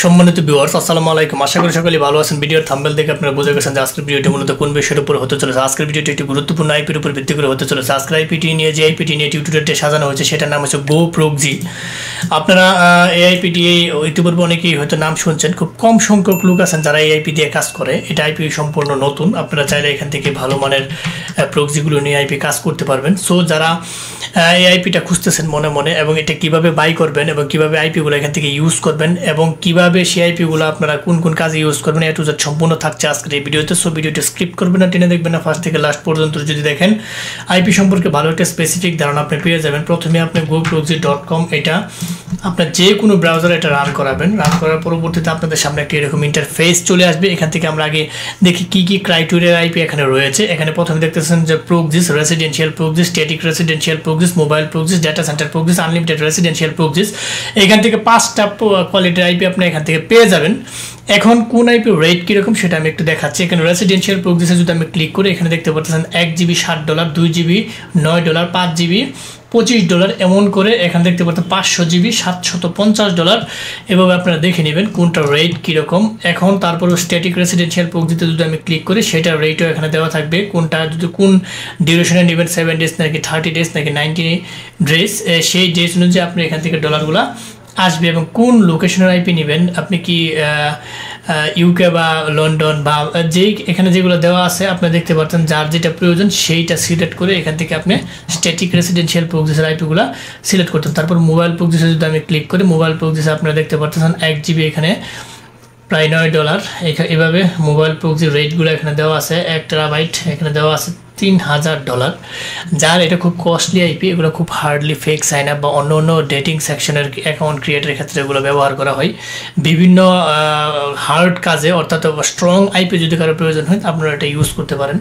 সম্মানিত ভিউয়ার্স, আসসালামু আলাইকুম। আশা করি সকলেই ভালো আছেন। ভিডিওর থাম্বনেল দেখে আপনারা বুঝে গেছেন যে আজকের ভিডিওটি মূলত কোন বিষয়ের উপর হতে চলেছে। আজকের ভিডিওটি একটি গুরুত্বপূর্ণ আইপির উপর ভিত্তি করে হতে চলেছে। আজকের আইপিটি নিয়ে যে আইপিটি নিয়ে টিউটোরিয়ালটি সাজানো হয়েছে সেটার নাম হচ্ছে GoProxy। আপনারা এই আইপিটি ইতিপূর্বে অনেকেই হয়তো নাম শুনছেন, খুব কম সংখ্যক লোক আছেন যারা এই আইপি দিয়ে কাজ করে। এটা আইপি সম্পূর্ণ নতুন। আপনারা চাইলে এখান থেকে ভালো মানের প্রক্সিগুলো নিয়ে আইপি কাজ করতে পারবেন। সো যারা এই আইপিটা খুঁজতেছেন মনে মনে, এবং এটা কিভাবে বাই করবেন এবং কিভাবে আইপিগুলো এখান থেকে ইউজ করবেন এবং কিভাবে সেই আইপিগুলো আপনারা কোন কোন কাজে ইউজ করবেন, এ টু জেড সম্পূর্ণ থাকছে আজকের এই ভিডিওতে। সো ভিডিওটি স্ক্রিপ্ট করবেন না, টেনে দেখবেন না, ফার্স্ট থেকে লাস্ট পর্যন্ত যদি দেখেন আইপি সম্পর্কে ভালো একটা স্পেসিফিক ধারণা আপনি পেয়ে যাবেন। প্রথমে আপনি goproxy.com এটা আপনার যে কোনো ব্রাউজারে এটা রান করাবেন। রান করার পরবর্তীতে আপনাদের সামনে একটা এরকম ইন্টারফেস চলে আসবে। এখান থেকে আমরা আগে দেখি কি কি ক্রাইটেরিয়ার আইপি এখানে রয়েছে। এখানে প্রথমে দেখতেছেন যে proxies, residential proxies, static residential proxies, mobile proxies, data centre proxies, unlimited residential proxies. এখান থেকে 5টা কোয়ালিটির আইপি আপনি এখান থেকে পেয়ে যাবেন। এখন কোন আইপি রেট কীরকম সেটা আমি একটু দেখাচ্ছি। এখানে রেসিডেন্সিয়াল প্রক্সিসে যদি আমি ক্লিক করি, এখানে দেখতে পাচ্ছেন 1 জিবি $60, 2 জিবি $9, 5 জিবি $25, এমন করে এখানে দেখতে পাচ্ছেন 500 জিবি $750। এভাবে আপনারা দেখে নেবেন কোনটা রেট কীরকম। এখন তারপরে স্ট্যাটিক রেসিডেন্সিয়াল প্রক্সিতে যদি আমি ক্লিক করি, সেটা রেটও এখানে দেওয়া থাকবে। কোনটা যদি কোন ডিউরেশনে নেবেন, 7 ডেজ নাকি 30 ডেজ নাকি 90 ডেজ, সেই ডেজ অনুযায়ী আপনি এখান থেকে ডলারগুলো আসবে। এবং কোন লোকেশনের আইপি নেবেন, আপনি কি ইউকে বা লন্ডন বা যেই এখানে যেগুলো দেওয়া আছে আপনি দেখতে পাচ্ছেন, যার যেটা প্রয়োজন সেইটা সিলেক্ট করে এখান থেকে আপনি স্ট্যাটিক রেসিডেন্সিয়াল প্রক্সিসের আইপিগুলো সিলেক্ট করতেন। তারপর মোবাইল প্রক্সিসে যদি আমি ক্লিক করি, মোবাইল প্রক্সিসে আপনারা দেখতে পাচ্ছেন 1 জিবি এখানে প্রায় $9। এভাবে মোবাইল প্রক্সি রেটগুলো এখানে দেওয়া আছে। 1 টেরাবাইট এখানে দেওয়া আছে $3000। যার এটা খুব কস্টলি আইপি, এগুলো খুব হার্ডলি ফেক সাইন আপ বা অন্য অন্য ডেটিং সেকশনের অ্যাকাউন্ট ক্রিয়েটের ক্ষেত্রে এগুলো ব্যবহার করা হয় বিভিন্ন হার্ড কাজে। অর্থাৎ স্ট্রং আইপি যদি কারো প্রয়োজন হয় আপনারা এটা ইউজ করতে পারেন,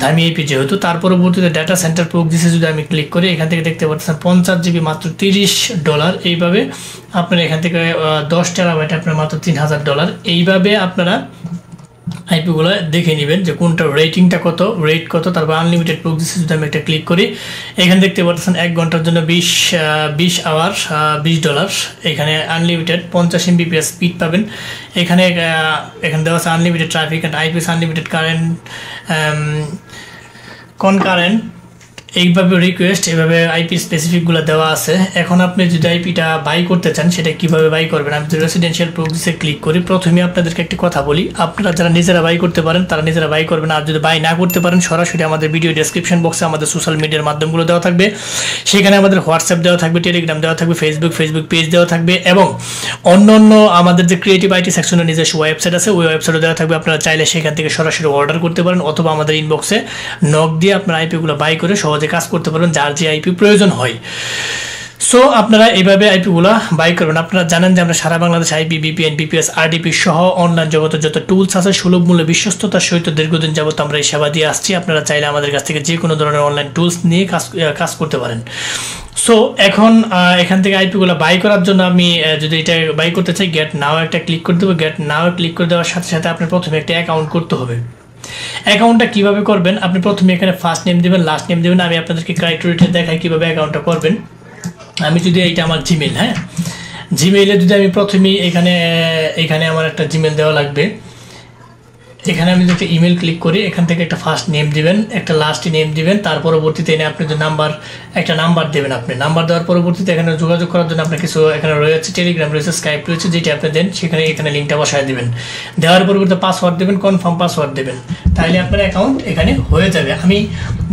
দামি আইপি যেহেতু। তার পরবর্তীতে ডাটা সেন্টার প্রক্সিসে যদি আমি ক্লিক করি, এখান থেকে দেখতে পাচ্ছেন 50 জিবি মাত্র $30। এইভাবে আপনারা এখান থেকে 10 টেরাবাইট আপনার মাত্র $3000। এইভাবে আপনারা আইপিগুলো দেখে নেবেন যে কোনটা রেটিংটা কত, রেট কত। তারপর আনলিমিটেড প্রক্সিসে যদি আমি একটা ক্লিক করি, এখানে দেখতে পাচ্ছেন 1 ঘন্টার জন্য 20 আওয়ার $20। এখানে আনলিমিটেড 50 Mbps স্পিড পাবেন। এখানে দেওয়া আছে unlimited traffic and IPS, unlimited current concurrent, এইভাবে রিকোয়েস্ট, এভাবে আইপি স্পেসিফিকগুলো দেওয়া আছে। এখন আপনি যদি আইপিটা বাই করতে চান সেটা কিভাবে বাই করবেন, আমি যদি রেসিডেন্সিয়াল প্রক্সিসে ক্লিক করি, প্রথমে আপনাদেরকে একটি কথা বলি, আপনারা যারা নিজেরা বাই করতে পারেন তারা নিজেরা বাই করবেন। আর যদি বাই না করতে পারেন, সরাসরি আমাদের ভিডিও ডেসক্রিপশন বক্সে আমাদের সোশ্যাল মিডিয়ার মাধ্যমগুলো দেওয়া থাকবে। সেখানে আমাদের হোয়াটসঅ্যাপ দেওয়া থাকবে, টেলিগ্রাম দেওয়া থাকবে, ফেসবুক পেজ দেওয়া থাকবে, এবং অন্য আমাদের যে ক্রিয়েটিভ আইটি সেকশনের নিজস্ব ওয়েবসাইট আছে, ওই ওয়েবসাইটও দেওয়া থাকবে। আপনারা চাইলে সেখান থেকে সরাসরি অর্ডার করতে পারেন, অথবা আমাদের ইনবক্সে নক দিয়ে আপনার আইপিগুলো বাই করে সহজে কাজ করতে পারবেন যার যে আইপি প্রয়োজন হয়। সো আপনারা এইভাবে আইপিগুলো বাই করবেন। আপনারা জানেন যে আমরা সারা বাংলাদেশে আইপি, বিপিএন, বিপিএস, আরডিপি সহ অনলাইন জগতের যত টুলস আছে সুলভ মূল্যে বিশ্বস্ততার সহিত দীর্ঘদিন যাবত আমরা এই সেবা দিয়ে আসছি। আপনারা চাইলে আমাদের কাছ থেকে যে কোনো ধরনের অনলাইন টুলস নিয়ে কাজ করতে পারেন। সো এখন এখান থেকে আইপিগুলো বাই করার জন্য আমি যদি এটা বাই করতে চাই, গেট নাও একটা ক্লিক করে দেবো। গেট নাও ক্লিক করে দেওয়ার সাথে সাথে আপনার প্রথমে একটা অ্যাকাউন্ট করতে হবে। অ্যাকাউন্টটা কিভাবে করবেন, আপনি প্রথমে এখানে ফার্স্ট নেম দেবেন, লাস্ট নেম দেবেন। আমি আপনাদেরকে ক্রাইটেরিয়া দেখাই কিভাবে অ্যাকাউন্টটা করবেন। আমি যদি এইটা আমার জিমেল, হ্যাঁ, জিমেইলে যদি আমি প্রথমেই এখানে আমার একটা জিমেল দেওয়া লাগবে। এখানে আমি যদি ইমেল ক্লিক করি, এখান থেকে একটা ফার্স্ট নেম দিবেন, একটা লাস্ট নেম দিবেন। তার পরবর্তীতে এনে আপনি যে একটা নাম্বার দেবেন। আপনি নাম্বার দেওয়ার পরবর্তীতে এখানে যোগাযোগ করার জন্য আপনার কিছু এখানে রয়েছে, টেলিগ্রাম রয়েছে, স্কাইপ রয়েছে, যেটা আপনি দেন এখানে লিঙ্কটা বসায় দেবেন। দেওয়ার পরবর্তীতে পাসওয়ার্ড দেবেন, কনফার্ম পাসওয়ার্ড দেবেন, তাহলে আপনার অ্যাকাউন্ট এখানে হয়ে যাবে। আমি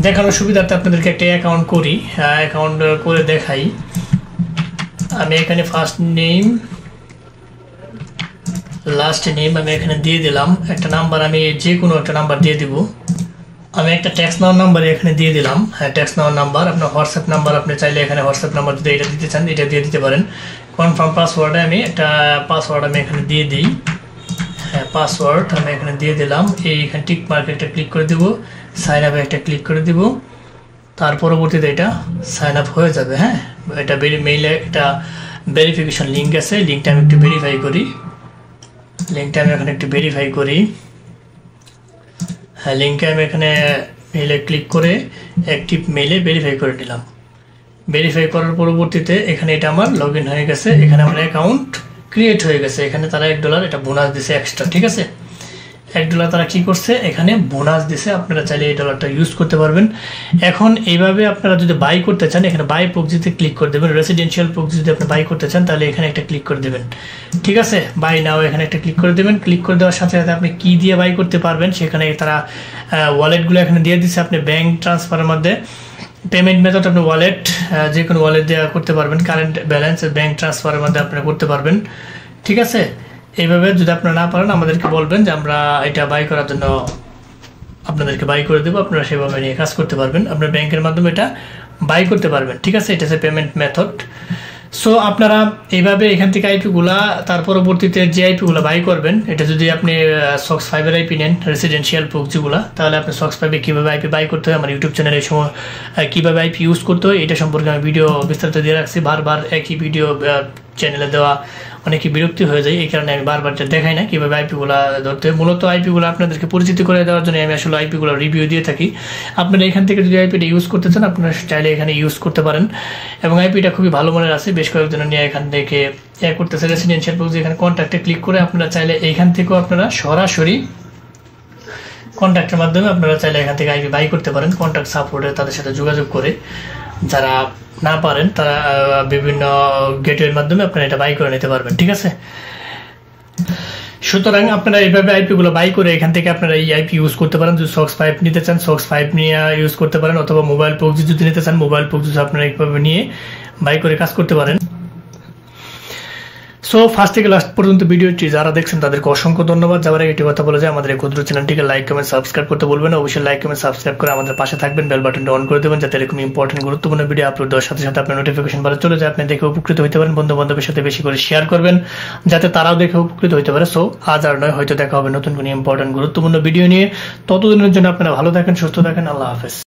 দেখানোর সুবিধার্থে আপনাদেরকে একটা অ্যাকাউন্ট করে দেখাই। আমি এখানে ফার্স্ট নেম, লাস্ট নেম আমি এখানে দিয়ে দিলাম। একটা নাম্বার আমি যে কোনো একটা নাম্বার দিয়ে দিব। আমি একটা ট্যাক্স নাম্বার নাম্বার এখানে দিয়ে দিলাম। হ্যাঁ, ট্যাক্স নাম্বার আপনার হোয়াটসঅ্যাপ নাম্বার, আপনি চাইলে এখানে হোয়াটসঅ্যাপ নাম্বার যদি এটা দিতে চান এটা দিয়ে দিতে পারেন। কনফার্ম পাসওয়ার্ডে আমি একটা পাসওয়ার্ড আমি এখানে দিয়ে দিই। হ্যাঁ, পাসওয়ার্ড আমি এখানে দিয়ে দিলাম। এইখানে টিক মার্ক একটা ক্লিক করে দেবো, সাইন আপে একটা ক্লিক করে দিব। তার পরবর্তীতে এটা সাইন আপ হয়ে যাবে। হ্যাঁ, এটা মেইলে একটা ভেরিফিকেশন লিঙ্ক আছে, লিঙ্কটা আমি একটু ভেরিফাই করি। হ্যাঁ, লিঙ্কে আমি এখানে মেইলে ক্লিক করে অ্যাক্টিভ মেইলে ভেরিফাই করে নিলাম। ভেরিফাই করার পরবর্তীতে এখানে এটা আমার লগ ইন হয়ে গেছে। এখানে আমার অ্যাকাউন্ট ক্রিয়েট হয়ে গেছে। এখানে তারা $1 এটা বোনাস দিছে এক্সট্রা, ঠিক আছে। $1 তারা কি করছে, এখানে বোনাস দিছে। আপনারা চাইলে এই ডলারটা ইউজ করতে পারবেন। এখন এইভাবে আপনারা যদি বাই করতে চান, এখানে বাই প্রক্সিতে ক্লিক করে দেবেন। রেসিডেন্সিয়াল প্রক্সি যদি আপনি বাই করতে চান তাহলে এখানে একটা ক্লিক করে দেবেন, ঠিক আছে। বাই নাও এখানে একটা ক্লিক করে দেবেন। ক্লিক করে দেওয়ার সাথে সাথে আপনি কি দিয়ে বাই করতে পারবেন সেখানে তারা ওয়ালেটগুলো এখানে দিয়ে দিচ্ছে। আপনি ব্যাংক ট্রান্সফারের মধ্যে পেমেন্ট মেথড আপনি ওয়ালেট, যে কোনো ওয়ালেট দিয়ে করতে পারবেন। কারেন্ট ব্যালেন্স ব্যাংক ট্রান্সফারের মধ্যে আপনি করতে পারবেন, ঠিক আছে। এইভাবে যদি আপনারা না পারেন আমাদেরকে বলবেন যে আমরা এটা বাই করার জন্য আপনাদেরকে বাই করে দেবো, আপনারা সেভাবে নিয়ে কাজ করতে পারবেন। আপনার ব্যাংকের মাধ্যমে এটা বাই করতে পারবেন, ঠিক আছে। এটা হচ্ছে পেমেন্ট মেথড। সো আপনারা এইভাবে এখান থেকে আইপিগুলা, তার পরবর্তীতে যে আইপিগুলো বাই করবেন, এটা যদি আপনি সক্স 5-এর আইপি নেন রেসিডেন্সিয়াল প্রক্সিগুলো, তাহলে আপনি সক্স 5-এ কীভাবে আইপি বাই করতে হয়, আমার ইউটিউব চ্যানেলে এই সময় কীভাবে আইপি ইউজ করতে হয় এটা সম্পর্কে আমি ভিডিও বিস্তারিত দিয়ে রাখছি। বারবার একই ভিডিও চ্যানেলে দেওয়া অনেকে বিরক্তি হয়ে যায়, এই কারণে আমি বারবার দেখাই না কীভাবে আইপিগুলো ধরতে হয়। মূলত আইপিগুলো আপনাদেরকে পরিচিত করে দেওয়ার জন্য আমি আসলে আইপিগুলো রিভিউ দিয়ে থাকি। আপনারা এখান থেকে যদি আইপিটা ইউজ করতে চান আপনারা চাইলে এখানে ইউজ করতে পারেন, এবং আইপিটা খুবই ভালো মানের আছে। বেশ কয়েকজন নিয়ে এখান থেকে করতেছে রেসিডেন্সিয়াল প্রক্সি। এখানে কন্ট্যাক্টে ক্লিক করে আপনারা চাইলে এইখান থেকেও আপনারা সরাসরি কন্ট্যাক্টের মাধ্যমে আপনারা চাইলে এখান থেকে আইপি বাই করতে পারেন। কন্ট্যাক্ট সাপোর্টে তাদের সাথে যোগাযোগ করে, যারা না পারেন তারা বিভিন্ন গেটওয়ের মাধ্যমে আপনারা এটা বাই করে নিতে পারবেন, ঠিক আছে। সুতরাং আপনারা এইভাবে আইপিগুলো বাই করে এখান থেকে আপনারা এই আইপি ইউজ করতে পারেন। যদি সক্স 5 নিতে চান সক্স 5 নিয়ে ইউজ করতে পারেন, অথবা মোবাইল প্রক্সি যদি নিতে চান মোবাইল প্রক্সি আপনারা এইভাবে নিয়ে বাই করে কাজ করতে পারেন। সো ফার্স্ট থেকে লাস্ট পর্যন্ত ভিডিওটি যারা দেখছেন তাদেরকে অসংখ্য ধন্যবাদ। যাবার আগে একটি কথা বলে যায়, আমাদের এই ক্ষুদ্র চ্যানেলটিকে লাইক কমেন্ট সাবস্ক্রাইব করতে বলবেন। অবশ্যই লাইক কমেন্ট সাবস্ক্রাইব করে আমাদের পাশে থাকবেন, বেল বাটনটা অন করে দেবেন যাতে এরকম ইম্পর্টেন্ট গুরুত্বপূর্ণ ভিডিও আপলোড দেওয়ার সাথে সাথে আপনার নোটিফিকেশন বারে চলে যায়, আপনি দেখে উপকৃত হতে পারেন। বন্ধু বান্ধবের সাথে বেশি করে শেয়ার করবেন যাতে তারাও দেখে উপকৃত হতে পারে। সো আজ আর নয়, হয়তো দেখা হবে নতুন কোনো ইম্পর্টেন্ট গুরুত্বপূর্ণ ভিডিও নিয়ে। ততদিনের জন্য আপনারা ভালো থাকেন, সুস্থ থাকেন। আল্লাহ হাফেজ।